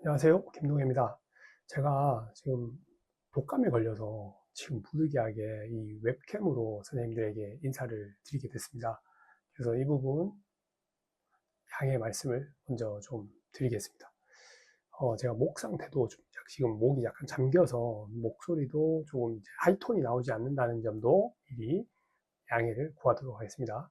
안녕하세요. 김동혜입니다. 제가 지금 독감에 걸려서 지금 부득이하게 이 웹캠으로 선생님들에게 인사를 드리게 됐습니다. 그래서 이 부분 양해 말씀을 먼저 좀 드리겠습니다. 제가 목 상태도 지금 목이 약간 잠겨서 목소리도 조금 이제 하이톤이 나오지 않는다는 점도 미리 양해를 구하도록 하겠습니다.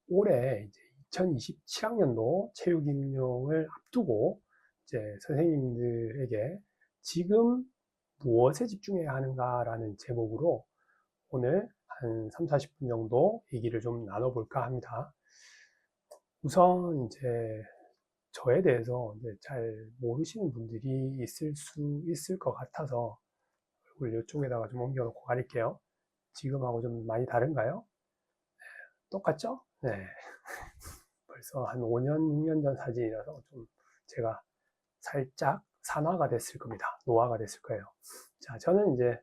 올해 이제 2027학년도 체육 임용을 앞두고 이제 선생님들에게 지금 무엇에 집중해야 하는가라는 제목으로 오늘 한 3, 40분 정도 얘기를 좀 나눠볼까 합니다. 우선 이제 저에 대해서 이제 잘 모르시는 분들이 있을 수 있을 것 같아서 얼굴 이쪽에다가 좀 옮겨놓고 가릴게요. 지금하고 좀 많이 다른가요? 똑같죠? 네. 벌써 한 5년, 6년 전 사진이라서 좀 제가 살짝 산화가 됐을 겁니다. 노화가 됐을 거예요. 자, 저는 이제,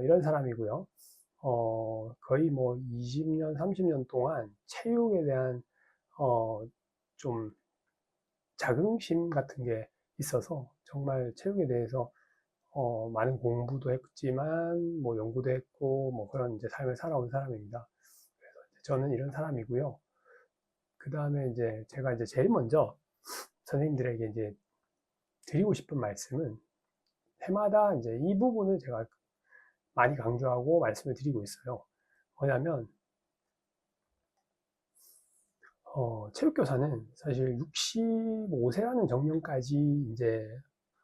이런 사람이고요. 거의 뭐 20년, 30년 동안 체육에 대한, 좀 자긍심 같은 게 있어서 정말 체육에 대해서, 많은 공부도 했지만, 뭐 연구도 했고, 뭐 그런 이제 삶을 살아온 사람입니다. 그래서 저는 이런 사람이고요. 그 다음에 이제 제가 이제 제일 먼저 선생님들에게 이제 드리고 싶은 말씀은 해마다 이제 이 부분을 제가 많이 강조하고 말씀을 드리고 있어요. 뭐냐면, 체육교사는 사실 65세라는 정년까지 이제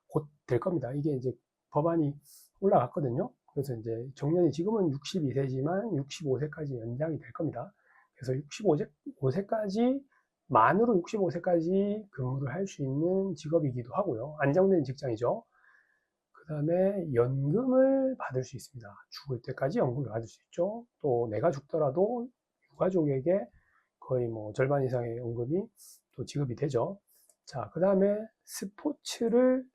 곧 될 겁니다. 이게 이제 법안이 올라갔거든요. 그래서 이제 정년이 지금은 62세지만 65세까지 연장이 될 겁니다. 그래서 65세까지 만으로 65세까지 근무를 할 수 있는 직업이기도 하고요. 안정된 직장이죠. 그 다음에 연금을 받을 수 있습니다. 죽을 때까지 연금을 받을 수 있죠. 또 내가 죽더라도 유가족에게 거의 뭐 절반 이상의 연금이 또 지급이 되죠. 자, 그 다음에 스포츠를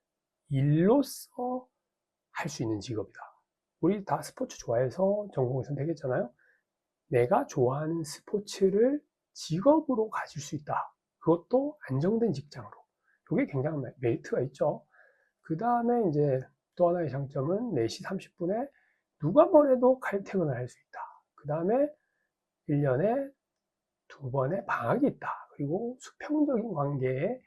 일로서 할 수 있는 직업이다. 우리 다 스포츠 좋아해서 전공을 선택했잖아요. 내가 좋아하는 스포츠를 직업으로 가질 수 있다. 그것도 안정된 직장으로. 이게 굉장한 메리트가 있죠. 그 다음에 이제 또 하나의 장점은 4시 30분에 누가 뭐래도 칼퇴근을 할 수 있다. 그 다음에 1년에 2번의 방학이 있다. 그리고 수평적인 관계에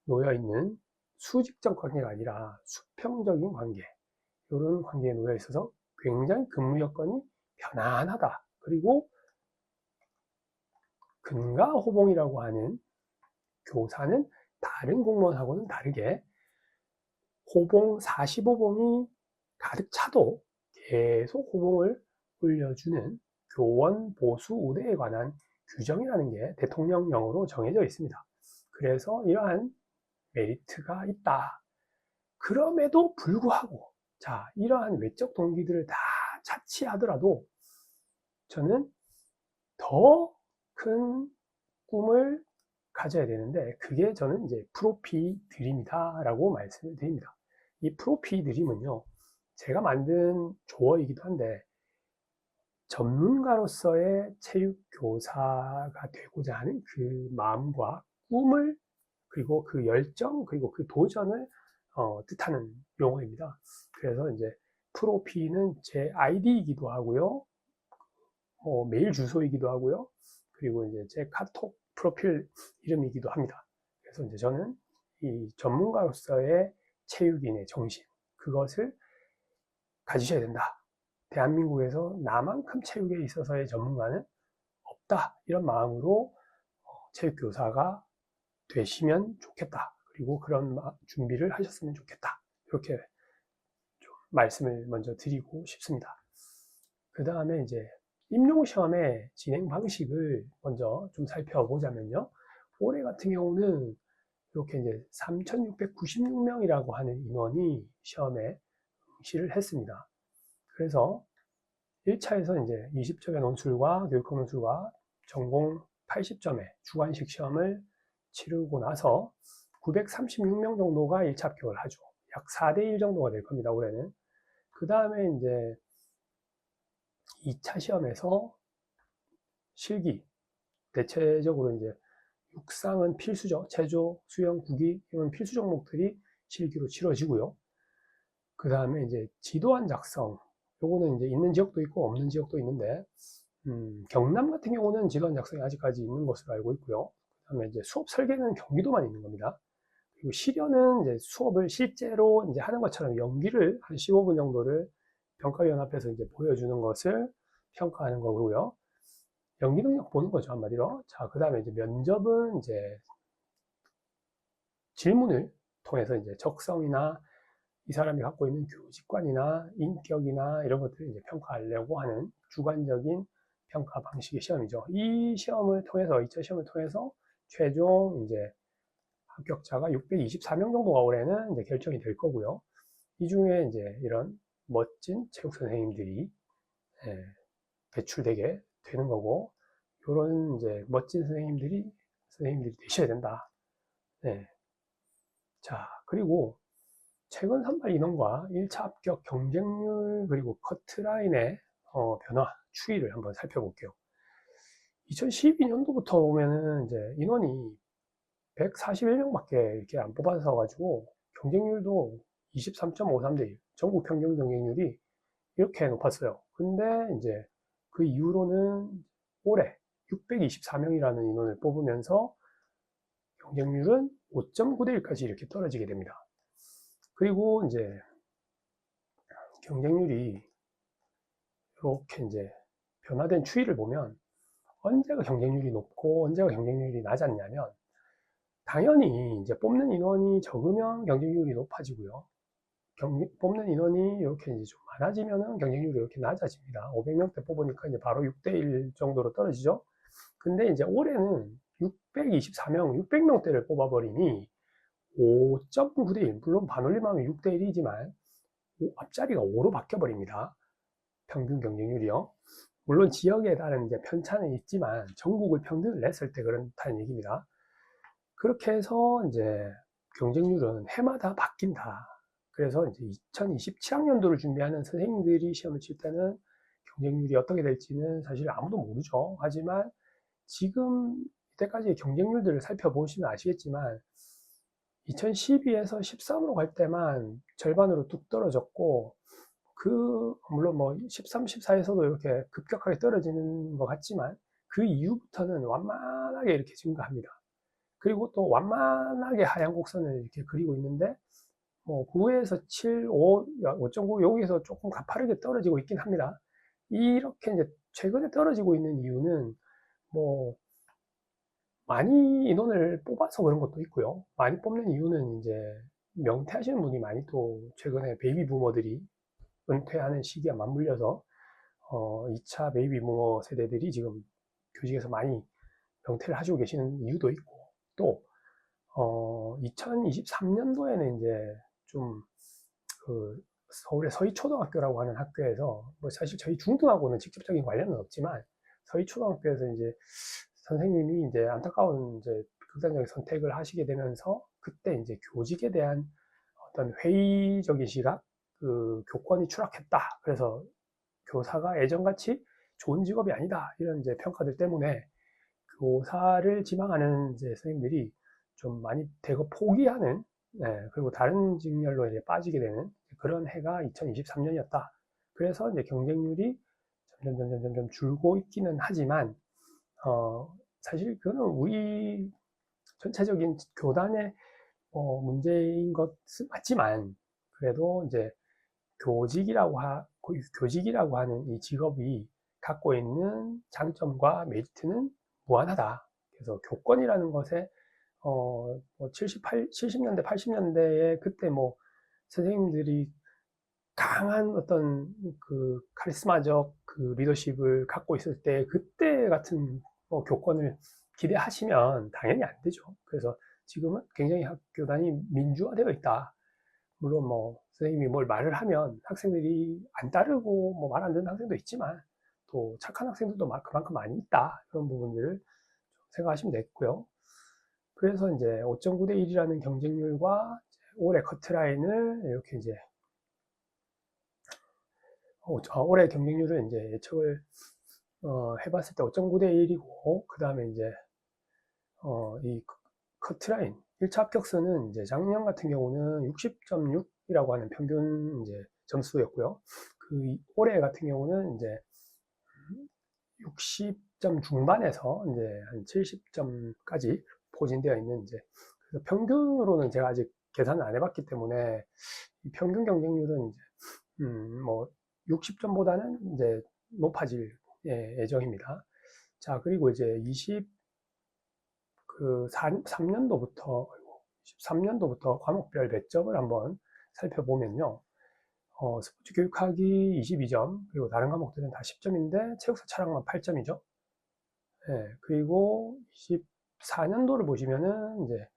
놓여 있는 수직적 관계가 아니라 수평적인 관계. 이런 관계에 놓여 있어서 굉장히 근무 여건이 편안하다. 그리고 근가호봉이라고 하는 교사는 다른 공무원하고는 다르게 호봉 45봉이 가득 차도 계속 호봉을 올려주는 교원 보수 우대에 관한 규정이라는 게 대통령령으로 정해져 있습니다. 그래서 이러한 메리트가 있다. 그럼에도 불구하고 자, 이러한 외적 동기들을 다 차치하더라도 저는 더 큰 꿈을 가져야 되는데 그게 저는 이제 프로피 드림이다라고 말씀을 드립니다. 이 프로피 드림은요, 제가 만든 조어이기도 한데 전문가로서의 체육교사가 되고자 하는 그 마음과 꿈을 그리고 그 열정 그리고 그 도전을 뜻하는 용어입니다. 그래서 이제 프로피는 제 아이디이기도 하고요, 메일 주소이기도 하고요, 그리고 이제 제 카톡 프로필 이름이기도 합니다. 그래서 이제 저는 이 전문가로서의 체육인의 정신 그것을 가지셔야 된다. 대한민국에서 나만큼 체육에 있어서의 전문가는 없다. 이런 마음으로 체육교사가 되시면 좋겠다. 그리고 그런 준비를 하셨으면 좋겠다. 이렇게 좀 말씀을 먼저 드리고 싶습니다. 그 다음에 이제 임용시험의 진행 방식을 먼저 좀 살펴보자면요. 올해 같은 경우는 이렇게 이제 3,696명이라고 하는 인원이 시험에 응시를 했습니다. 그래서 1차에서 이제 20점의 논술과 교육학 논술과 전공 80점의 주관식 시험을 치르고 나서 936명 정도가 1차 합격을 하죠. 약 4대1 정도가 될 겁니다, 올해는. 그 다음에 이제 2차 시험에서 실기, 대체적으로 이제 육상은 필수죠. 체조, 수영, 구기 이런 필수 종목들이 실기로 치러지고요. 그 다음에 이제 지도안 작성. 요거는 이제 있는 지역도 있고 없는 지역도 있는데, 경남 같은 경우는 지도안 작성이 아직까지 있는 것으로 알고 있고요. 그 다음에 이제 수업 설계는 경기도만 있는 겁니다. 그리고 실연은 이제 수업을 실제로 이제 하는 것처럼 연기를 한 15분 정도를 평가위원 앞에서 이제 보여주는 것을 평가하는 거고요. 연기 능력 보는 거죠, 한마디로. 자, 그 다음에 이제 면접은 이제 질문을 통해서 이제 적성이나 이 사람이 갖고 있는 교직관이나 인격이나 이런 것들을 이제 평가하려고 하는 주관적인 평가 방식의 시험이죠. 이 시험을 통해서, 2차 시험을 통해서 최종 이제 합격자가 624명 정도가 올해는 이제 결정이 될 거고요. 이 중에 이제 이런 멋진 체육 선생님들이 배출되게 되는 거고, 이런 이제 멋진 선생님들이 되셔야 된다. 네. 자, 그리고 최근 선발 인원과 1차 합격 경쟁률 그리고 커트라인의 변화, 추이를 한번 살펴볼게요. 2012년도부터 보면은 이제 인원이 141명밖에 이렇게 안 뽑아서 가지고 경쟁률도 23.53대 1, 전국 평균 경쟁률이 이렇게 높았어요. 근데 이제 그 이후로는 올해 624명이라는 인원을 뽑으면서 경쟁률은 5.9대 1까지 이렇게 떨어지게 됩니다. 그리고 이제 경쟁률이 이렇게 이제 변화된 추이를 보면 언제가 경쟁률이 높고 언제가 경쟁률이 낮았냐면, 당연히 이제 뽑는 인원이 적으면 경쟁률이 높아지고요. 뽑는 인원이 이렇게 이제 좀 많아지면은 경쟁률이 이렇게 낮아집니다. 500명대 뽑으니까 이제 바로 6대1 정도로 떨어지죠. 근데 이제 올해는 624명, 600명대를 뽑아버리니 5.9대 1, 물론 반올림하면 6대 1이지만 앞자리가 5로 바뀌어버립니다. 평균 경쟁률이요. 물론 지역에 따른 이제 편차는 있지만 전국을 평균을 냈을 때 그렇다는 얘기입니다. 그렇게 해서 이제 경쟁률은 해마다 바뀐다. 그래서 이제 2027학년도를 준비하는 선생님들이 시험을 칠 때는 경쟁률이 어떻게 될지는 사실 아무도 모르죠. 하지만 지금 이때까지의 경쟁률들을 살펴보시면 아시겠지만 2012에서 13으로 갈 때만 절반으로 뚝 떨어졌고, 물론 뭐 13, 14에서도 이렇게 급격하게 떨어지는 것 같지만 그 이후부터는 완만하게 이렇게 증가합니다. 그리고 또 완만하게 하향 곡선을 이렇게 그리고 있는데, 뭐 9에서 7, 5, 5.9 여기서 조금 가파르게 떨어지고 있긴 합니다. 이렇게 이제 최근에 떨어지고 있는 이유는 뭐 많이 인원을 뽑아서 그런 것도 있고요. 많이 뽑는 이유는 이제 명퇴하시는 분이 많이 또 최근에 베이비 부머들이 은퇴하는 시기와 맞물려서 2차 베이비 부머 세대들이 지금 교직에서 많이 명퇴를 하시고 계시는 이유도 있고, 또 2023년도에는 이제 좀 그 서울의 서희초등학교라고 하는 학교에서, 뭐 사실 저희 중등하고는 직접적인 관련은 없지만 서희초등학교에서 이제 선생님이 이제 안타까운 이제 극단적인 선택을 하시게 되면서, 그때 이제 교직에 대한 어떤 회의적인 시각, 그 교권이 추락했다. 그래서 교사가 예전같이 좋은 직업이 아니다. 이런 이제 평가들 때문에 교사를 지망하는 이제 선생님들이 좀 많이 대거 포기하는, 그리고 다른 직렬로 이제 빠지게 되는 그런 해가 2023년이었다. 그래서 이제 경쟁률이 점점 줄고 있기는 하지만, 사실 그거는 우리 전체적인 교단의 문제인 것은 맞지만, 그래도 이제 교직이라고 하는 이 직업이 갖고 있는 장점과 메리트는 무한하다. 그래서 교권이라는 것에 70년대, 80년대에 그때 뭐 선생님들이 강한 어떤 그 카리스마적 그 리더십을 갖고 있을 때 그때 같은 교권을 기대하시면 당연히 안 되죠. 그래서 지금은 굉장히 학교단이 민주화되어 있다. 물론 뭐 선생님이 뭘 말을 하면 학생들이 안 따르고 뭐 말 안 듣는 학생도 있지만, 또 착한 학생들도 그만큼 많이 있다. 그런 부분들을 생각하시면 되겠고요. 그래서 이제 5.9대 1이라는 경쟁률과 올해 커트라인을 이렇게 이제 올해 경쟁률을 이제 예측을 해봤을 때 5.9대 1이고, 그 다음에 이제 이 커트라인 1차 합격선은 이제 작년 같은 경우는 60.6이라고 하는 평균 이제 점수였고요. 올해 같은 경우는 이제 60점 중반에서 이제 한 70점까지 포진되어 있는 이제 평균으로는 제가 아직 계산을 안 해봤기 때문에 평균 경쟁률은 이제 뭐 60점보다는 이제 높아질 예정입니다. 자, 그리고 이제 3년도부터 13년도부터 과목별 배점을 한번 살펴보면요. 스포츠 교육학이 22점, 그리고 다른 과목들은 다 10점인데 체육사 차량만 8점이죠. 그리고 24년도를 보시면은 이제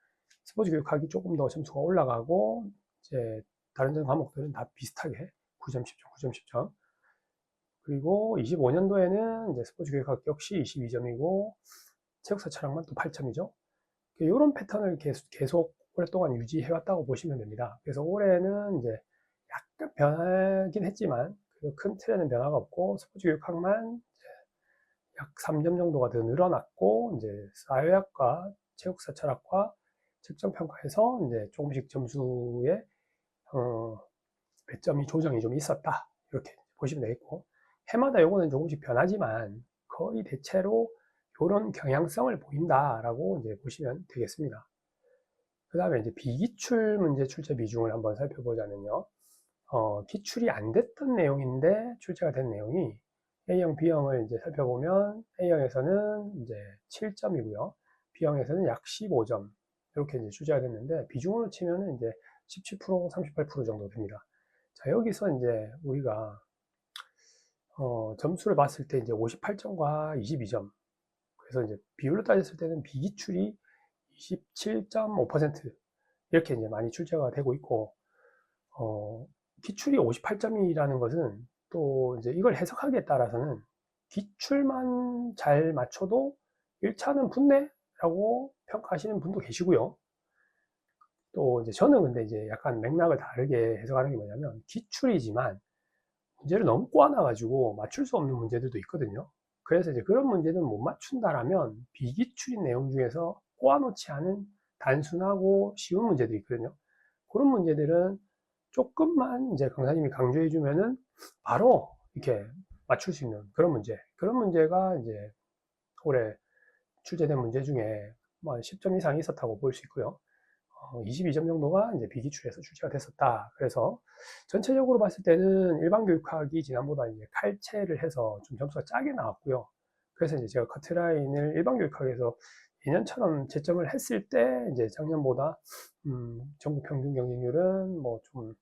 스포츠 교육학이 조금 더 점수가 올라가고 이제 다른 과목들은 다 비슷하게 9점, 10점, 9점, 10점. 그리고 25년도에는 이제 스포츠 교육학 역시 22점이고 체육사 차량만 또 8점이죠. 이런 패턴을 계속 오랫동안 유지해왔다고 보시면 됩니다. 그래서 올해는 이제 약간 변하긴 했지만 큰 틀에는 변화가 없고 스포츠 교육학만 약 3점 정도가 더 늘어났고 이제 사회학과 체육사 철학과 측정평가에서 이제 조금씩 점수의 배점이 조정이 좀 있었다 이렇게 보시면 되겠고 해마다 요거는 조금씩 변하지만 거의 대체로 이런 경향성을 보인다라고 이제 보시면 되겠습니다. 그 다음에 이제 비기출 문제 출제 비중을 한번 살펴보자면요. 기출이 안 됐던 내용인데 출제가 된 내용이 A형, B형을 이제 살펴보면 A형에서는 이제 7점이고요. B형에서는 약 15점 이렇게 이제 출제가 됐는데 비중으로 치면은 이제 17%, 38% 정도 됩니다. 자, 여기서 이제 우리가 점수를 봤을 때 이제 58점과 22점. 그래서 이제 비율로 따졌을 때는 비기출이 27.5% 이렇게 이제 많이 출제가 되고 있고, 기출이 58점이라는 것은 또 이제 이걸 해석하기에 따라서는 기출만 잘 맞춰도 1차는 붙네라고 평가하시는 분도 계시고요. 또 이제 저는 근데 이제 약간 맥락을 다르게 해석하는 게 뭐냐면 기출이지만 문제를 너무 꼬아놔가지고 맞출 수 없는 문제들도 있거든요. 그래서 이제 그런 문제는 못 맞춘다라면 비기출인 내용 중에서 꼬아놓지 않은 단순하고 쉬운 문제들이 있거든요. 그런 문제들은 조금만 이제 강사님이 강조해주면은 바로 이렇게 맞출 수 있는 그런 문제가 이제 올해 출제된 문제 중에 뭐 10점 이상이 있었다고 볼 수 있고요. 22점 정도가 이제 비기출에서 출제가 됐었다. 그래서 전체적으로 봤을 때는 일반 교육학이 지난보다 이제 칼체를 해서 좀 점수가 짜게 나왔고요. 그래서 이제 제가 커트라인을 일반 교육학에서 예년처럼 채점을 했을 때 이제 작년보다 전국 평균 경쟁률은 뭐 좀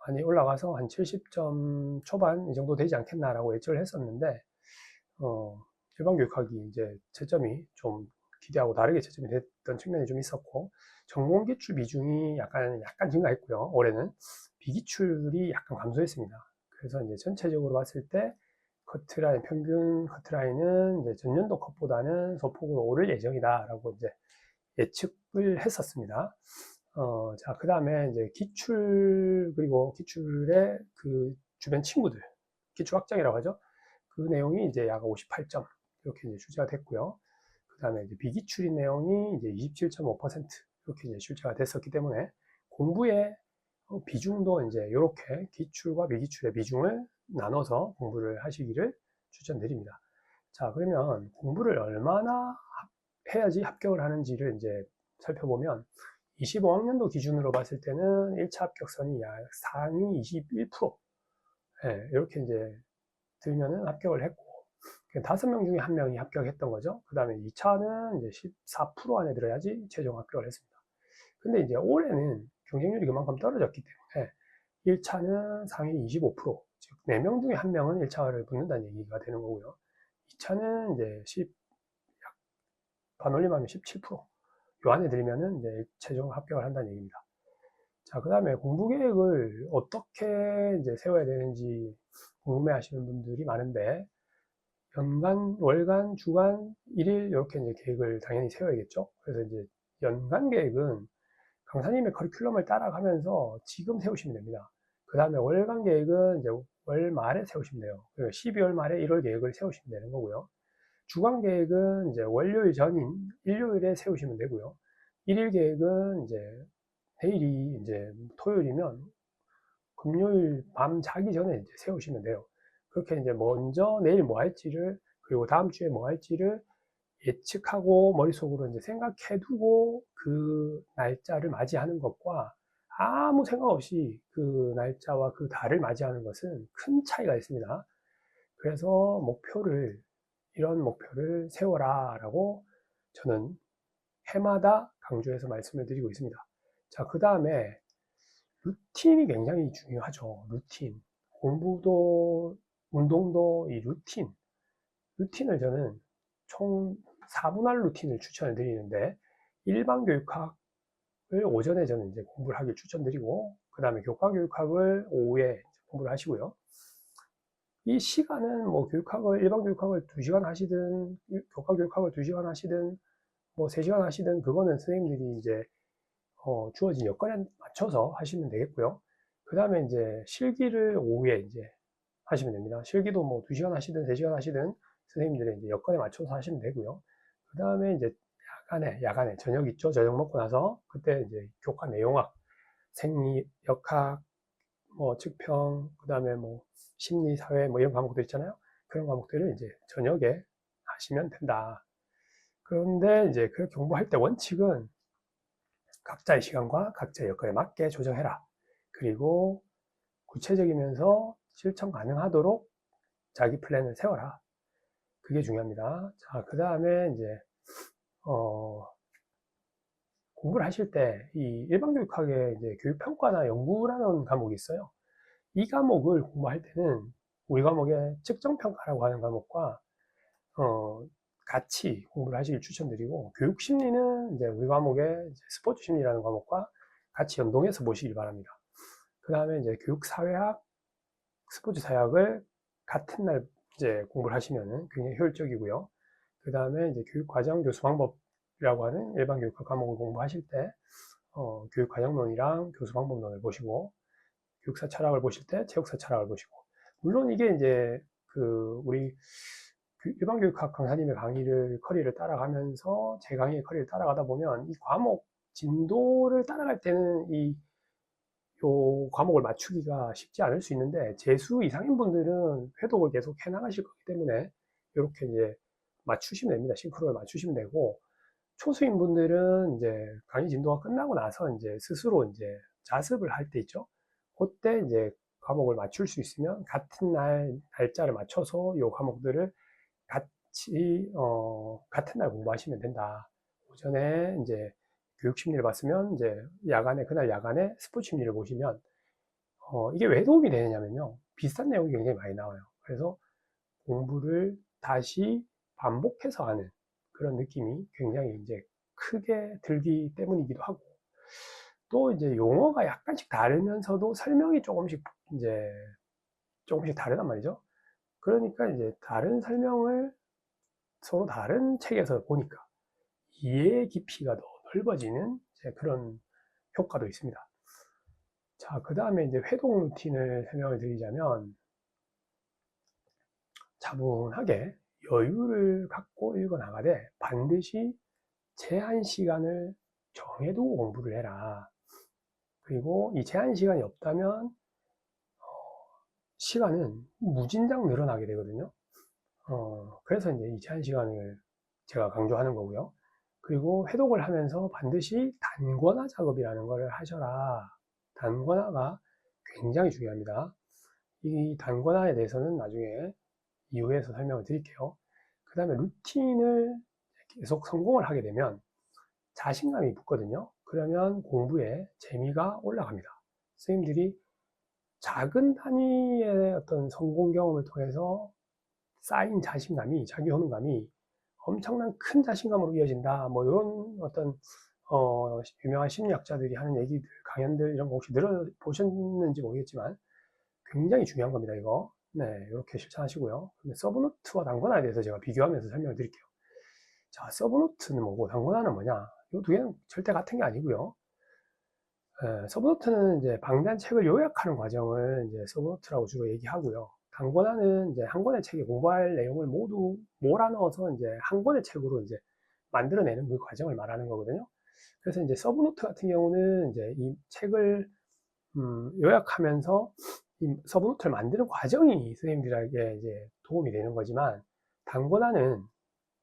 많이 올라가서 한 70점 초반 이 정도 되지 않겠나라고 예측을 했었는데 일반 교육학이 이제 채점이 좀 기대하고 다르게 채점이 됐던 측면이 좀 있었고 전공 기출 비중이 약간 증가했고요. 올해는 비기출이 약간 감소했습니다. 그래서 이제 전체적으로 봤을 때 커트라인 평균 커트라인은 이제 전년도 컷보다는 소폭으로 오를 예정이다라고 이제 예측을 했었습니다. 자, 그 다음에 이제 기출, 그리고 기출의 그 주변 친구들, 기출 확정이라고 하죠. 그 내용이 이제 약 58점, 이렇게 이제 출제가 됐고요. 그 다음에 이제 비기출인 내용이 이제 27.5% 이렇게 이제 출제가 됐었기 때문에 공부의 비중도 이제 이렇게 기출과 비기출의 비중을 나눠서 공부를 하시기를 추천드립니다. 자, 그러면 공부를 얼마나 해야지 합격을 하는지를 이제 살펴보면 25학년도 기준으로 봤을 때는 1차 합격선이 약 상위 21% 이렇게 이제 들면은 합격을 했고 5명 중에 1명이 합격했던 거죠. 그 다음에 2차는 이제 14% 안에 들어야지 최종 합격을 했습니다. 근데 이제 올해는 경쟁률이 그만큼 떨어졌기 때문에 1차는 상위 25%, 즉 4명 중에 1명은 1차를 붙는다는 얘기가 되는 거고요. 2차는 이제 반올림하면 17%, 요 안에 들면은 이제 최종 합격을 한다는 얘기입니다. 자, 그 다음에 공부 계획을 어떻게 이제 세워야 되는지 궁금해 하시는 분들이 많은데, 연간, 월간, 주간, 일일, 이렇게 이제 계획을 당연히 세워야겠죠? 그래서 이제 연간 계획은 강사님의 커리큘럼을 따라가면서 지금 세우시면 됩니다. 그 다음에 월간 계획은 이제 월 말에 세우시면 돼요. 12월 말에 1월 계획을 세우시면 되는 거고요. 주간 계획은 이제 월요일 전인 일요일에 세우시면 되고요. 일일 계획은 이제 내일이 이제 토요일이면 금요일 밤 자기 전에 이제 세우시면 돼요. 그렇게 이제 먼저 내일 뭐 할지를, 그리고 다음 주에 뭐 할지를 예측하고 머릿속으로 이제 생각해 두고 그 날짜를 맞이하는 것과 아무 생각 없이 그 날짜와 그 달을 맞이하는 것은 큰 차이가 있습니다. 그래서 이런 목표를 세워라 라고 저는 해마다 강조해서 말씀을 드리고 있습니다. 자, 그 다음에 루틴이 굉장히 중요하죠. 루틴. 공부도, 운동도 이 루틴을 저는 총 4분할 루틴을 추천을 드리는데, 일반 교육학을 오전에 저는 이제 공부를 하길 추천드리고, 그 다음에 교과 교육학을 오후에 공부를 하시고요. 이 시간은 뭐 일반 교육학을 2시간 하시든, 교과 교육학을 2시간 하시든, 뭐 3시간 하시든, 그거는 선생님들이 이제 주어진 여건에 맞춰서 하시면 되겠고요. 그 다음에 이제 실기를 오후에 이제 하시면 됩니다. 실기도 뭐 2시간 하시든 3시간 하시든 선생님들의 이제 여건에 맞춰서 하시면 되고요. 그 다음에 이제 야간에 저녁 있죠. 저녁 먹고 나서 그때 이제 교과 내용학, 생리, 역학, 뭐 측평, 그 다음에 뭐 심리, 사회 뭐 이런 과목들 있잖아요. 그런 과목들을 이제 저녁에 하시면 된다. 그런데 이제 그 공부할 때 원칙은 각자의 시간과 각자의 여건에 맞게 조정해라. 그리고 구체적이면서 실천 가능하도록 자기 플랜을 세워라. 그게 중요합니다. 자, 그 다음에 이제, 공부를 하실 때, 이 일반교육학에 이제 교육평가나 연구라는 과목이 있어요. 이 과목을 공부할 때는 우리 과목의 측정평가라고 하는 과목과, 같이 공부를 하시길 추천드리고, 교육심리는 이제 우리 과목의 스포츠심리라는 과목과 같이 연동해서 보시길 바랍니다. 그 다음에 이제 교육사회학, 스포츠사회학을 같은 날 이제 공부를 하시면 굉장히 효율적이고요. 그 다음에 이제 교육과정 교수방법이라고 하는 일반 교육학 과목을 공부하실 때, 교육과정론이랑 교수방법론을 보시고, 교육사 철학을 보실 때 체육사 철학을 보시고, 물론 이게 이제 우리 일반 교육학 강사님의 커리를 따라가면서 제 강의의 커리를 따라가다 보면 이 과목 진도를 따라갈 때는 요 과목을 맞추기가 쉽지 않을 수 있는데, 재수 이상인 분들은 회독을 계속 해나가실 거기 때문에 이렇게 이제 맞추시면 됩니다. 싱크로를 맞추시면 되고, 초수인 분들은 이제 강의 진도가 끝나고 나서 이제 스스로 이제 자습을 할 때 있죠. 그때 이제 과목을 맞출 수 있으면 같은 날짜를 맞춰서 요 과목들을 같은 날 공부하시면 된다. 오전에 이제 교육 심리를 봤으면 이제 그날 야간에 스포츠 심리를 보시면, 이게 왜 도움이 되느냐면요. 비슷한 내용이 굉장히 많이 나와요. 그래서 공부를 다시 반복해서 하는 그런 느낌이 굉장히 이제 크게 들기 때문이기도 하고, 또 이제 용어가 약간씩 다르면서도 설명이 조금씩 다르단 말이죠. 그러니까 이제 다른 설명을 서로 다른 책에서 보니까 이해의 깊이가 더 넓어지는 그런 효과도 있습니다. 자, 그 다음에 이제 회동 루틴을 설명을 드리자면, 차분하게 여유를 갖고 읽어 나가되 반드시 제한 시간을 정해두고 공부를 해라. 그리고 이 제한 시간이 없다면 시간은 무진장 늘어나게 되거든요. 그래서 이제 이 제한 시간을 제가 강조하는 거고요. 그리고 회독을 하면서 반드시 단권화 작업이라는 걸 하셔라. 단권화가 굉장히 중요합니다. 이 단권화에 대해서는 나중에 이후에서 설명을 드릴게요. 그 다음에 루틴을 계속 성공을 하게 되면 자신감이 붙거든요. 그러면 공부에 재미가 올라갑니다. 선생님들이 작은 단위의 어떤 성공 경험을 통해서 쌓인 자신감이, 자기 효능감이 엄청난 큰 자신감으로 이어진다. 뭐 이런 어떤 유명한 심리학자들이 하는 얘기들, 강연들 이런 거 혹시 들어보셨는지 모르겠지만 굉장히 중요한 겁니다. 이거. 네, 이렇게 실천하시고요. 서브노트와 단권화에 대해서 제가 비교하면서 설명을 드릴게요. 자, 서브노트는 뭐고 단권화는 뭐냐? 이 두 개는 절대 같은 게 아니고요. 서브노트는 이제 방대한 책을 요약하는 과정을 이제 서브노트라고 주로 얘기하고요. 단권화는 이제 한 권의 책에 공부할 내용을 모두 몰아넣어서 이제 한 권의 책으로 이제 만들어내는 그 과정을 말하는 거거든요. 그래서 이제 서브노트 같은 경우는 이제 이 책을 요약하면서 이 서브노트를 만드는 과정이 선생님들에게 이제 도움이 되는 거지만, 단권화는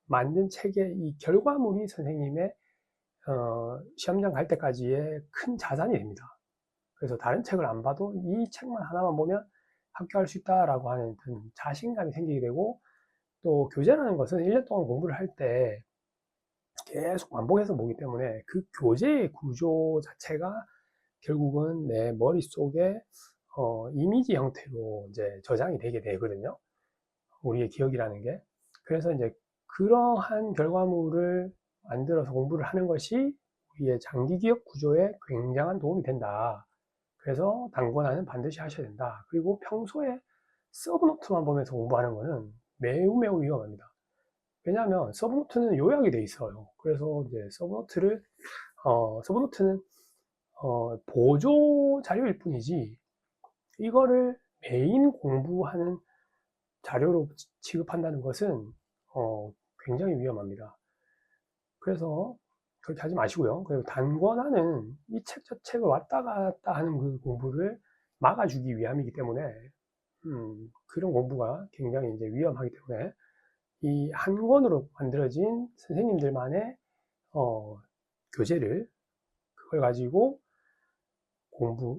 만든 책의 이 결과물이 선생님의 시험장 갈 때까지의 큰 자산이 됩니다. 그래서 다른 책을 안 봐도 이 책만 하나만 보면 합격할 수 있다라고 하는 자신감이 생기게 되고, 또 교재라는 것은 1년 동안 공부를 할 때 계속 반복해서 보기 때문에 그 교재의 구조 자체가 결국은 내 머릿속에 이미지 형태로 이제 저장이 되게 되거든요. 우리의 기억이라는 게. 그래서 이제 그러한 결과물을 만들어서 공부를 하는 것이 우리의 장기 기억 구조에 굉장한 도움이 된다. 그래서 단권화는 반드시 하셔야 된다. 그리고 평소에 서브노트만 보면서 공부하는 것은 매우 매우 위험합니다. 왜냐하면 서브노트는 요약이 돼 있어요. 그래서 이제 서브노트는 보조 자료일 뿐이지 이거를 메인 공부하는 자료로 취급한다는 것은 굉장히 위험합니다. 그래서 그렇게 하지 마시고요. 그리고 단권화는 이 책 저 책을 왔다 갔다 하는 그 공부를 막아주기 위함이기 때문에 그런 공부가 굉장히 이제 위험하기 때문에 이 한 권으로 만들어진 선생님들만의 교재를, 그걸 가지고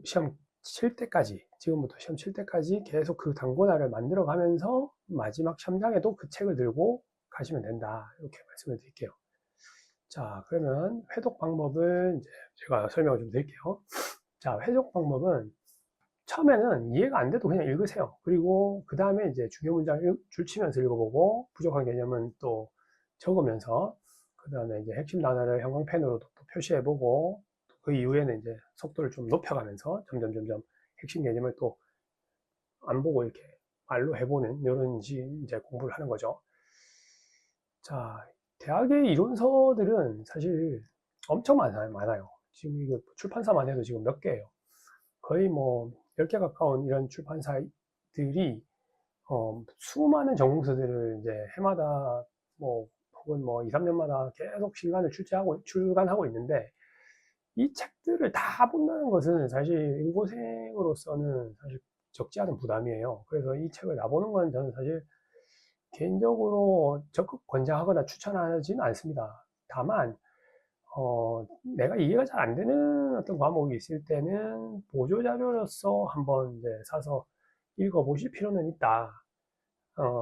시험 칠 때까지, 지금부터 시험 칠 때까지 계속 그 단권화를 만들어 가면서 마지막 시험장에도 그 책을 들고 가시면 된다. 이렇게 말씀을 드릴게요. 자, 그러면 회독 방법을 이제 제가 설명을 좀 드릴게요. 자, 회독 방법은 처음에는 이해가 안 돼도 그냥 읽으세요. 그리고 그 다음에 이제 중요 문장 줄치면서 읽어보고, 부족한 개념은 또 적으면서, 그 다음에 이제 핵심 단어를 형광펜으로도 또 표시해보고, 그 이후에는 이제 속도를 좀 높여가면서 점점 핵심 개념을 또 안 보고 이렇게 말로 해보는 이런 이제 공부를 하는 거죠. 자, 대학의 이론서들은 사실 엄청 많아요. 지금 이거 출판사만 해도 지금 몇 개예요. 거의 뭐 10개 가까운 이런 출판사들이 수많은 전공서들을 이제 해마다 뭐 혹은 뭐 2, 3년마다 계속 출간하고 있는데, 이 책들을 다 본다는 것은 사실 인고생으로서는 사실 적지 않은 부담이에요. 그래서 이 책을 다 보는 건 저는 사실 개인적으로 적극 권장하거나 추천하지는 않습니다. 다만 내가 이해가 잘 안 되는 어떤 과목이 있을 때는 보조자료로서 한번 이제 사서 읽어보실 필요는 있다.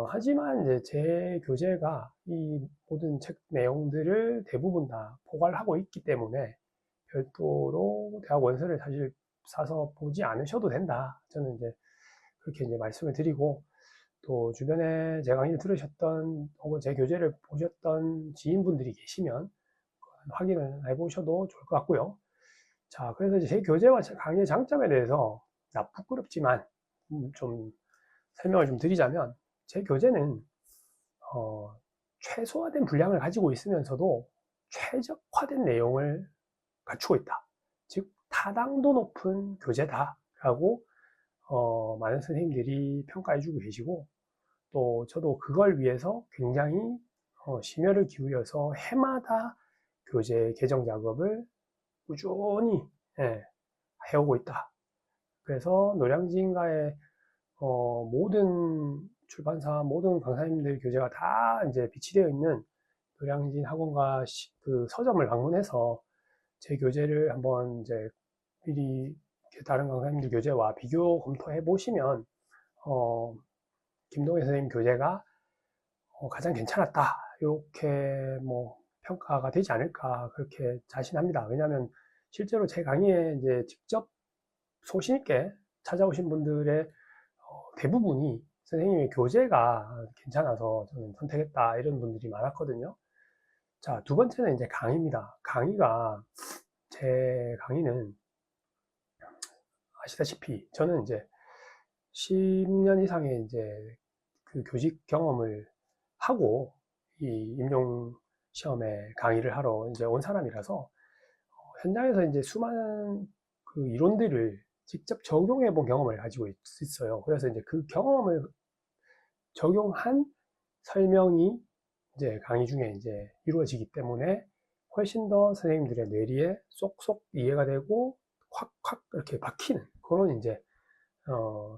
하지만 이제 제 교재가 이 모든 책 내용들을 대부분 다 포괄 하고 있기 때문에 별도로 대학 원서를 사실 사서 보지 않으셔도 된다. 저는 이제 그렇게 이제 말씀을 드리고, 또 주변에 제 강의를 들으셨던 혹은 제 교재를 보셨던 지인분들이 계시면 확인을 해보셔도 좋을 것 같고요. 자, 그래서 이제 제 교재와 강의의 장점에 대해서 부끄럽지만 좀 설명을 좀 드리자면, 제 교재는 최소화된 분량을 가지고 있으면서도 최적화된 내용을 갖추고 있다. 즉 타당도 높은 교재다라고 많은 선생님들이 평가해주고 계시고, 또 저도 그걸 위해서 굉장히 심혈을 기울여서 해마다 교재 개정 작업을 꾸준히 해오고 있다. 그래서 노량진가의 모든 출판사, 모든 강사님들 교재가 다 이제 비치되어 있는 노량진 학원과 그 서점을 방문해서 제 교재를 한번 이제 미리 다른 강사님들 교재와 비교 검토해 보시면 김동혜 선생님 교재가 가장 괜찮았다, 이렇게 뭐 평가가 되지 않을까 그렇게 자신합니다. 왜냐하면 실제로 제 강의에 이제 직접 소신 있게 찾아오신 분들의 대부분이 선생님의 교재가 괜찮아서 저는 선택했다, 이런 분들이 많았거든요. 자, 두 번째는 이제 강의입니다. 제 강의는 아시다시피 저는 이제 10년 이상의 이제 그 교직 경험을 하고 이 임용 시험에 강의를 하러 이제 온 사람이라서, 현장에서 이제 수많은 그 이론들을 직접 적용해 본 경험을 가지고 있어요. 그래서 이제 그 경험을 적용한 설명이 이제 강의 중에 이제 이루어지기 때문에 훨씬 더 선생님들의 뇌리에 쏙쏙 이해가 되고 확확 이렇게 박히는 그런 이제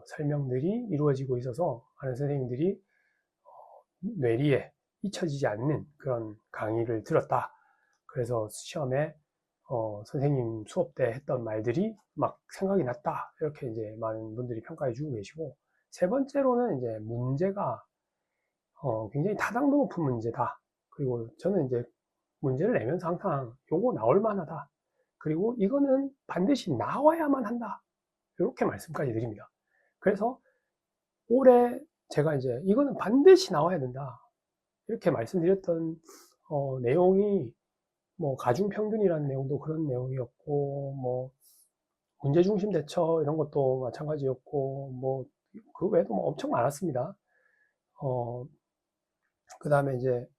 설명들이 이루어지고 있어서 많은 선생님들이 뇌리에 잊혀지지 않는 그런 강의를 들었다. 그래서 시험에 선생님 수업 때 했던 말들이 막 생각이 났다. 이렇게 이제 많은 분들이 평가해 주고 계시고, 세 번째로는 이제 문제가 굉장히 타당도 높은 문제다. 그리고 저는 이제 문제를 내면서 항상 요거 나올 만하다. 그리고 이거는 반드시 나와야만 한다. 이렇게 말씀까지 드립니다. 그래서 올해 제가 이제 이거는 반드시 나와야 된다. 이렇게 말씀드렸던 내용이 뭐 가중평균이라는 내용도 그런 내용이었고, 뭐 문제중심 대처 이런 것도 마찬가지였고, 뭐 그 외에도 뭐 엄청 많았습니다. 그 다음에 이제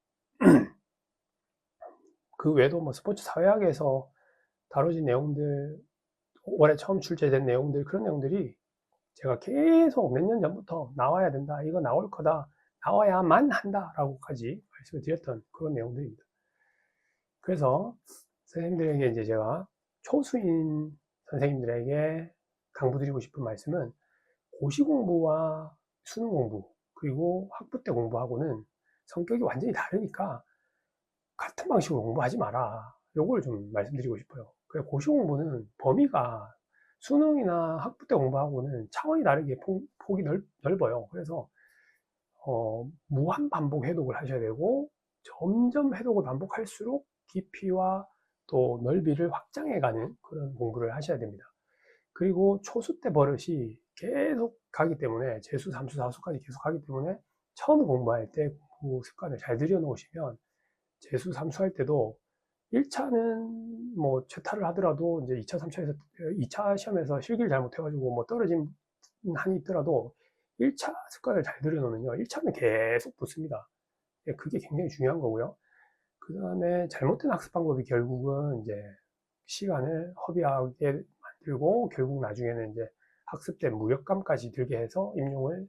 그 외에도 뭐 스포츠 사회학에서 다뤄진 내용들, 올해 처음 출제된 내용들, 그런 내용들이 제가 계속 몇 년 전부터 나와야 된다, 이거 나올 거다, 나와야만 한다 라고까지 말씀을 드렸던 그런 내용들입니다. 그래서 선생님들에게 이제 제가 초수인 선생님들에게 강구드리고 싶은 말씀은, 고시 공부와 수능 공부 그리고 학부 때 공부하고는 성격이 완전히 다르니까 같은 방식으로 공부하지 마라. 요걸 좀 말씀드리고 싶어요. 고시 공부는 범위가 수능이나 학부 때 공부하고는 차원이 다르게 폭이 넓어요. 그래서 무한 반복 해독을 하셔야 되고, 점점 해독을 반복할수록 깊이와 또 넓이를 확장해가는 그런 공부를 하셔야 됩니다. 그리고 초수 때 버릇이 계속 가기 때문에, 재수, 삼수, 사수까지 계속 가기 때문에 처음 공부할 때 공부 습관을 잘 들여놓으시면 재수, 삼수할 때도 1차는 뭐 최타를 하더라도 이제 2차, 3차에서 2차 시험에서 실기를 잘못해가지고 뭐 떨어진 한이 있더라도 1차 습관을 잘 들여놓으면요, 1차는 계속 붙습니다. 그게 굉장히 중요한 거고요. 그 다음에 잘못된 학습 방법이 결국은 이제 시간을 허비하게 만들고, 결국 나중에는 이제 학습된 무력감까지 들게 해서 임용을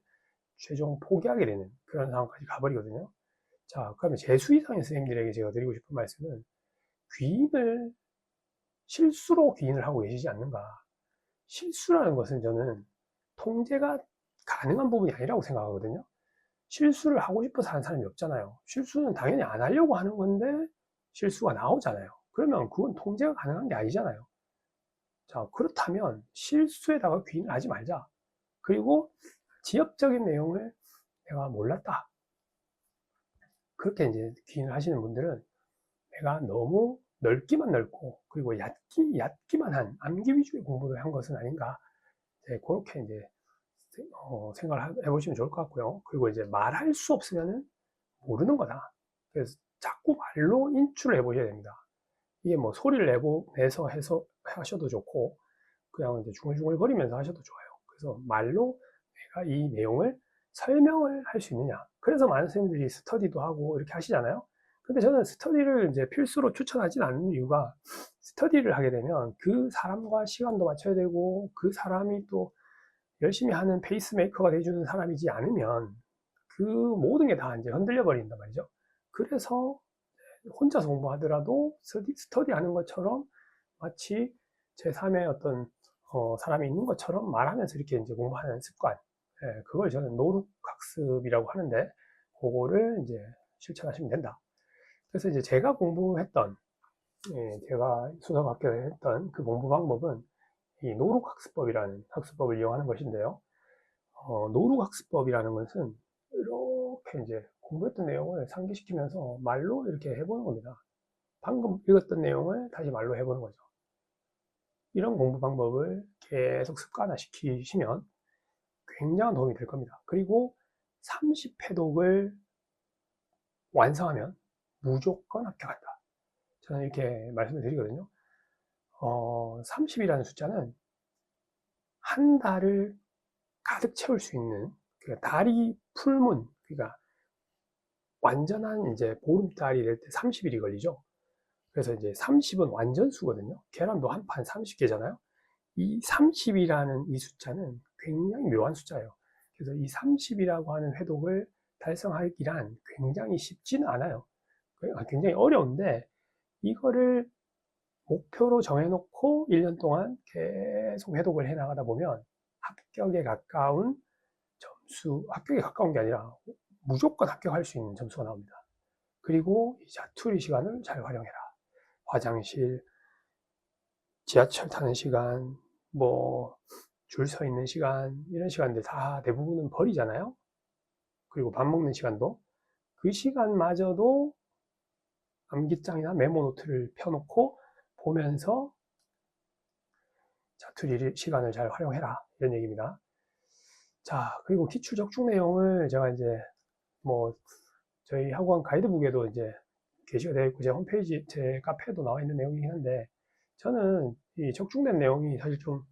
최종 포기하게 되는 그런 상황까지 가버리거든요. 자, 그러면 재수 이상의 선생님들에게 제가 드리고 싶은 말씀은, 귀인을 실수로 귀인을 하고 계시지 않는가. 실수라는 것은 저는 통제가 가능한 부분이 아니라고 생각하거든요. 실수를 하고 싶어서 하는 사람이 없잖아요. 실수는 당연히 안 하려고 하는 건데 실수가 나오잖아요. 그러면 그건 통제가 가능한 게 아니잖아요. 자, 그렇다면 실수에다가 귀인을 하지 말자. 그리고 지엽적인 내용을 내가 몰랐다, 그렇게 이제 귀인을 하시는 분들은 내가 너무 넓기만 넓고, 그리고 얕기만 한 암기 위주의 공부를 한 것은 아닌가. 네, 그렇게 이제 생각을 해보시면 좋을 것 같고요. 그리고 이제 말할 수 없으면은 모르는 거다. 그래서 자꾸 말로 인출을 해보셔야 됩니다. 이게 뭐 소리를 내서 해서 하셔도 좋고, 그냥 이제 중얼중얼거리면서 하셔도 좋아요. 그래서 말로 내가 이 내용을 설명을 할 수 있느냐. 그래서 많은 선생님들이 스터디도 하고 이렇게 하시잖아요. 근데 저는 스터디를 이제 필수로 추천하진 않는 이유가, 스터디를 하게 되면 그 사람과 시간도 맞춰야 되고, 그 사람이 또 열심히 하는 페이스메이커가 돼주는 사람이지 않으면 그 모든 게 다 이제 흔들려 버린단 말이죠. 그래서 혼자서 공부하더라도 스터디 하는 것처럼 마치 제3의 어떤 사람이 있는 것처럼 말하면서 이렇게 이제 공부하는 습관, 그걸 저는 노룩학습이라고 하는데, 그거를 이제 실천하시면 된다. 그래서 이제 제가 공부했던, 제가 수석학교에 했던 그 공부 방법은 이 노룩학습법이라는 학습법을 이용하는 것인데요. 노룩학습법이라는 것은 이렇게 이제 공부했던 내용을 상기시키면서 말로 이렇게 해보는 겁니다. 방금 읽었던 내용을 다시 말로 해보는 거죠. 이런 공부 방법을 계속 습관화시키시면 굉장한 도움이 될 겁니다. 그리고 30회독을 완성하면 무조건 합격한다. 저는 이렇게 말씀을 드리거든요. 30이라는 숫자는 한 달을 가득 채울 수 있는, 그러니까 달이 풀문, 그러니까 완전한 이제 보름달이 될 때 30일이 걸리죠. 그래서 이제 30은 완전수거든요. 계란도 한 판 30개잖아요. 이 30이라는 이 숫자는 굉장히 묘한 숫자예요. 그래서 이 30이라고 하는 회독을 달성하기란 굉장히 쉽지는 않아요. 굉장히 어려운데 이거를 목표로 정해놓고 1년 동안 계속 회독을 해나가다 보면 합격에 가까운 합격에 가까운 게 아니라 무조건 합격할 수 있는 점수가 나옵니다. 그리고 이 자투리 시간을 잘 활용해라. 화장실, 지하철 타는 시간, 줄 서 있는 시간, 이런 시간들 다 대부분은 버리잖아요. 그리고 밥 먹는 시간도. 그 시간마저도 암기장이나 메모 노트를 펴놓고 보면서 자투리 시간을 잘 활용해라. 이런 얘기입니다. 자, 그리고 기출 적중 내용을 제가 이제 저희 학원 가이드북에도 이제 게시가 되어 있고 제 홈페이지, 제 카페에도 나와 있는 내용이긴 한데 저는 이 적중된 내용이 사실 좀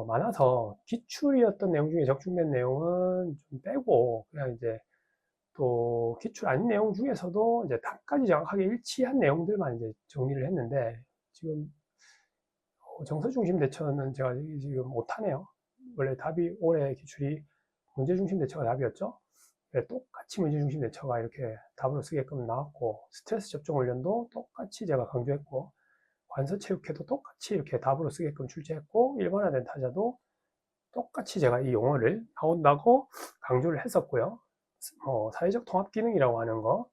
많아서 기출이었던 내용 중에 적중된 내용은 좀 빼고 그냥 이제 또 기출 아닌 내용 중에서도 이제 답까지 정확하게 일치한 내용들만 이제 정리를 했는데 지금 정서 중심 대처는 제가 지금 못하네요. 원래 답이 올해 기출이 문제 중심 대처가 답이었죠. 똑같이 문제 중심 대처가 이렇게 답으로 쓰게끔 나왔고 스트레스 접종 훈련도 똑같이 제가 강조했고 관서 체육회도 똑같이 이렇게 답으로 쓰게끔 출제했고 일반화된 타자도 똑같이 제가 이 용어를 나온다고 강조를 했었고요. 사회적 통합 기능이라고 하는 거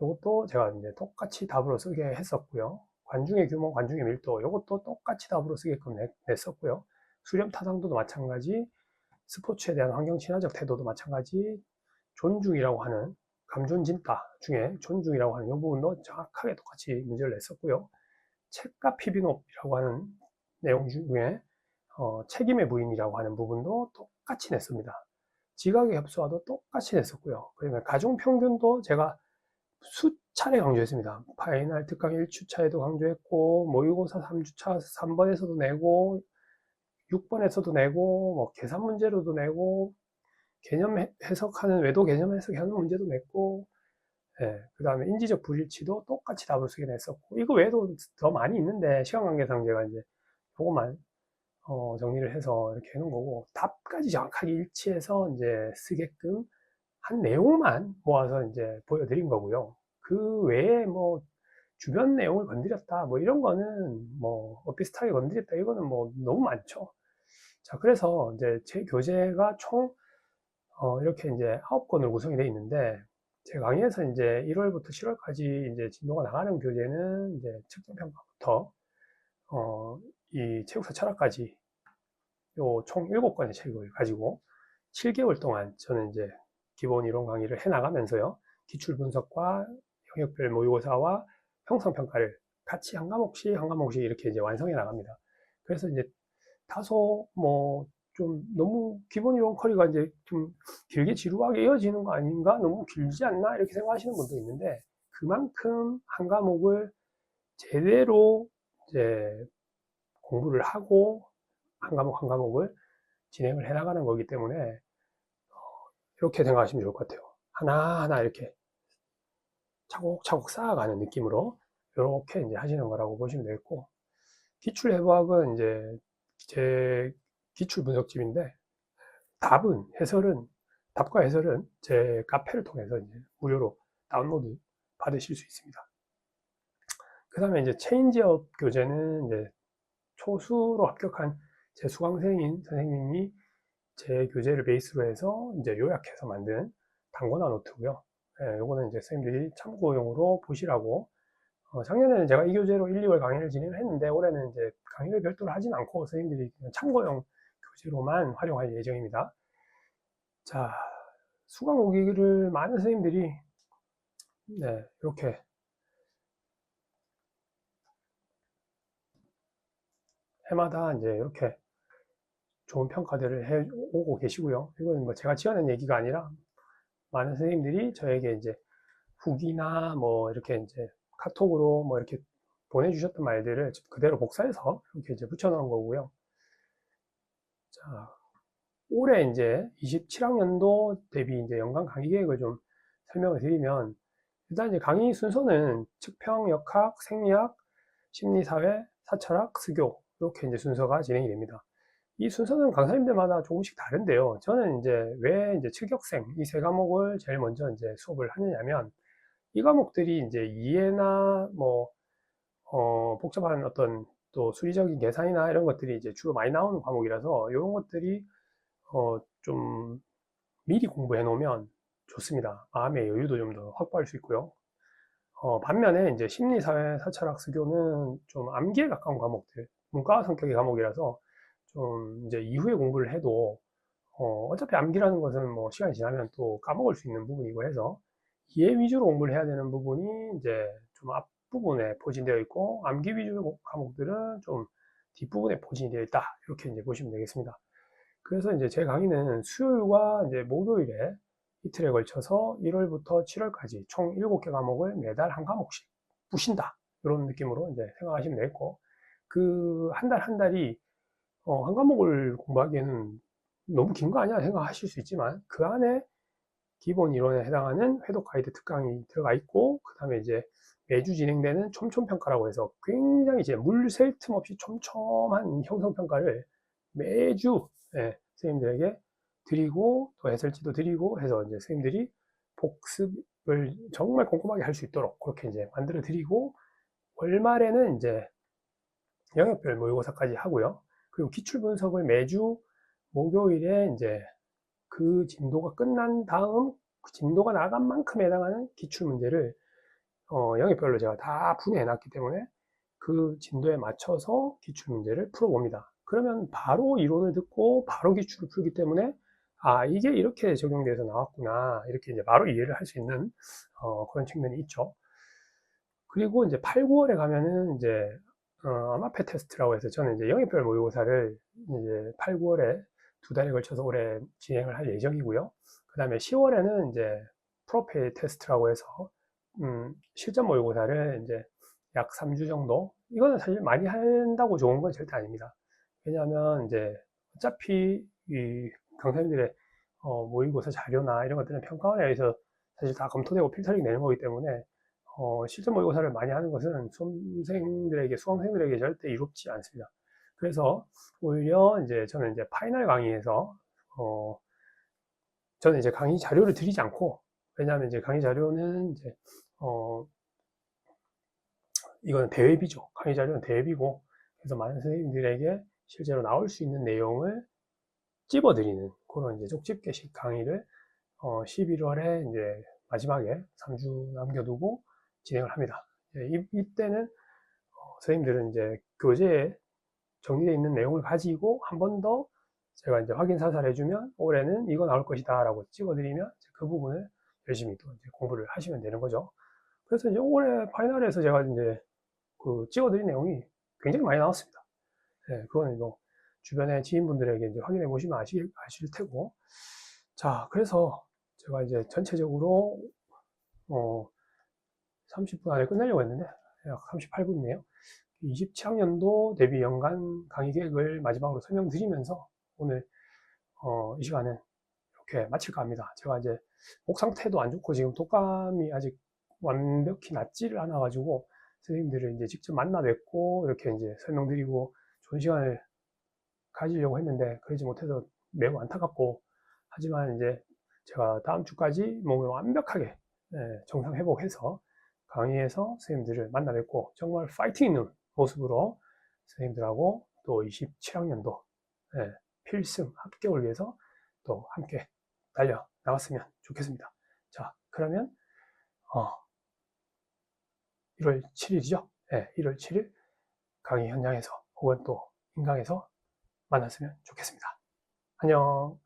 이것도 제가 이제 똑같이 답으로 쓰게 했었고요. 관중의 규모, 관중의 밀도 이것도 똑같이 답으로 쓰게끔 냈었고요. 수렴 타당도도 마찬가지, 스포츠에 대한 환경 친화적 태도도 마찬가지, 존중이라고 하는 감존진따 중에 존중이라고 하는 이 부분도 정확하게 똑같이 문제를 냈었고요. 책과 피비노이라고 하는 내용 중에 책임의 부인이라고 하는 부분도 똑같이 냈습니다. 지각의 협소화도 똑같이 냈었고요. 그러면 가중평균도 제가 수차례 강조했습니다. 파이널 특강 1주차에도 강조했고 모의고사 3주차 3번에서도 내고 6번에서도 내고 계산 문제로도 내고 개념 해석하는 외도 개념 해석하는 문제도 냈고 그 다음에 인지적 불일치도 똑같이 답을 쓰게 냈었고 이거 외에도 더 많이 있는데 시간 관계상 제가 이제 그것만 정리를 해서 이렇게 해놓은 거고 답까지 정확하게 일치해서 이제 쓰게끔 한 내용만 모아서 이제 보여드린 거고요. 그 외에 주변 내용을 건드렸다 이런 거는 비슷하게 건드렸다 이거는 너무 많죠. 자, 그래서 이제 제 교재가 총 이렇게 이제 9권으로 구성이 되어 있는데 제 강의에서 이제 1월부터 7월까지 이제 진도가 나가는 교재는 이제 측정평가부터 이 체육사 철학까지 요 총 7권의 책을 가지고 7개월 동안 저는 이제 기본 이론 강의를 해 나가면서요. 기출 분석과 영역별 모의고사와 형성평가를 같이 한 과목씩 이렇게 이제 완성해 나갑니다. 그래서 이제 다소 좀 너무 기본 이론 커리가 이제 좀 길게 지루하게 이어지는 거 아닌가? 너무 길지 않나? 이렇게 생각하시는 분도 있는데 그만큼 한 과목을 제대로 이제 공부를 하고 한 과목을 진행을 해 나가는 거기 때문에 이렇게 생각하시면 좋을 것 같아요. 하나하나 이렇게 차곡차곡 쌓아가는 느낌으로 이렇게 이제 하시는 거라고 보시면 되겠고 기출 해부학은 이제 제 기출 분석집인데 답과 해설은 제 카페를 통해서 이제 무료로 다운로드 받으실 수 있습니다. 그 다음에 이제 체인지업 교재는 이제 초수로 합격한 제 수강생인 선생님이 제 교재를 베이스로 해서 이제 요약해서 만든 단권화 노트고요. 요거는 이제 선생님들이 참고용으로 보시라고 작년에는 제가 이 교재로 1, 2월 강의를 진행을 했는데 올해는 이제 강의를 별도로 하진 않고 선생님들이 참고용 교재로만 활용할 예정입니다. 자, 수강 오기를 많은 선생님들이 이렇게 해마다 이제 이렇게 좋은 평가들을 해오고 계시고요. 이건 제가 지어낸 얘기가 아니라 많은 선생님들이 저에게 이제 후기나 이렇게 이제 카톡으로 이렇게 보내주셨던 말들을 그대로 복사해서 이렇게 이제 붙여놓은 거고요. 자, 올해 이제 27학년도 대비 이제 연간 강의 계획을 좀 설명을 드리면 일단 이제 강의 순서는 측평, 역학, 생리학, 심리사회, 사철학, 수교 이렇게 이제 순서가 진행이 됩니다. 이 순서는 강사님들마다 조금씩 다른데요. 저는 이제 왜 이제 측역생 이 세 과목을 제일 먼저 이제 수업을 하느냐면, 이 과목들이 이제 이해나 뭐 복잡한 어떤 또 수리적인 계산이나 이런 것들이 이제 주로 많이 나오는 과목이라서, 이런 것들이 좀 미리 공부해 놓으면 좋습니다. 마음의 여유도 좀 더 확보할 수 있고요. 반면에 이제 심리사회 사찰학습교는 좀 암기에 가까운 과목들, 문과 성격의 과목이라서 좀 이제 이후에 공부를 해도 어차피 암기라는 것은 뭐 시간이 지나면 또 까먹을 수 있는 부분이고 해서, 이해 위주로 공부를 해야 되는 부분이 이제 좀 앞부분에 포진되어 있고, 암기 위주 과목들은 좀 뒷부분에 포진이 되어 있다, 이렇게 이제 보시면 되겠습니다. 그래서 이제 제 강의는 수요일과 이제 목요일에 이틀에 걸쳐서 1월부터 7월까지 총 7개 과목을 매달 한 과목씩 푸신다, 이런 느낌으로 이제 생각하시면 되겠고, 그 한 달 한 달이 한 과목을 공부하기에는 너무 긴 거 아니야 생각하실 수 있지만, 그 안에 기본 이론에 해당하는 회독 가이드 특강이 들어가 있고, 그 다음에 이제 매주 진행되는 촘촘평가라고 해서 굉장히 이제 물 셀 틈 없이 촘촘한 형성평가를 매주 선생님들에게 드리고, 또 해설지도 드리고 해서 이제 선생님들이 복습을 정말 꼼꼼하게 할 수 있도록 그렇게 이제 만들어 드리고, 월말에는 이제 영역별 모의고사까지 하고요. 그리고 기출 분석을 매주 목요일에 이제 그 진도가 끝난 다음, 그 진도가 나간 만큼 해당하는 기출 문제를 영역별로 제가 다 분해해 놨기 때문에 그 진도에 맞춰서 기출 문제를 풀어봅니다. 그러면 바로 이론을 듣고 바로 기출을 풀기 때문에, 아, 이게 이렇게 적용돼서 나왔구나, 이렇게 이제 바로 이해를 할 수 있는 그런 측면이 있죠. 그리고 이제 8, 9월에 가면은 이제 아마페 테스트라고 해서, 저는 이제 영역별 모의고사를 이제 8, 9월에 두 달에 걸쳐서 올해 진행을 할 예정이고요. 그 다음에 10월에는 이제 프로페 테스트라고 해서 실전 모의고사를 이제 약 3주 정도, 이거는 사실 많이 한다고 좋은 건 절대 아닙니다. 왜냐하면 이제 어차피 이 강사님들의 모의고사 자료나 이런 것들은 평가원에 의해서 사실 다 검토되고 필터링 되는 거기 때문에, 실전 모의고사를 많이 하는 것은 수험생들에게 절대 이롭지 않습니다. 그래서 오히려 이제 저는 이제 파이널 강의에서 저는 이제 강의 자료를 드리지 않고, 왜냐하면 이제 강의 자료는 이제 이거는 대회비죠. 강의 자료는 대회비고, 그래서 많은 선생님들에게 실제로 나올 수 있는 내용을 찝어드리는 그런 이제 쪽집게식 강의를 11월에 이제 마지막에 3주 남겨두고 진행을 합니다. 이때는 선생님들은 이제 교재에 정리되어 있는 내용을 가지고 한 번 더 제가 이제 확인 사살 해주면, 올해는 이거 나올 것이다 라고 찍어드리면 그 부분을 열심히 또 이제 공부를 하시면 되는 거죠. 그래서 이제 올해 파이널에서 제가 이제 그 찍어드린 내용이 굉장히 많이 나왔습니다. 그거는 뭐 주변의 지인분들에게 이제 확인해 보시면 아실 테고. 자, 그래서 제가 이제 전체적으로 30분 안에 끝내려고 했는데 약 38분이네요. 27학년도 대비 연간 강의 계획을 마지막으로 설명드리면서 오늘 이 시간은 이렇게 마칠까 합니다. 제가 이제 목 상태도 안 좋고 지금 독감이 아직 완벽히 낫지를 않아 가지고 선생님들을 이제 직접 만나 뵙고 이렇게 이제 설명드리고 좋은 시간을 가지려고 했는데 그러지 못해서 매우 안타깝고, 하지만 이제 제가 다음 주까지 몸을 완벽하게 정상 회복해서 강의에서 선생님들을 만나 뵙고 정말 파이팅 있는 모습으로 선생님들하고 또 27학년도 필승 합격을 위해서 또 함께 달려 나갔으면 좋겠습니다. 자, 그러면 1월 7일이죠? 1월 7일 강의 현장에서 혹은 또 인강에서 만났으면 좋겠습니다. 안녕.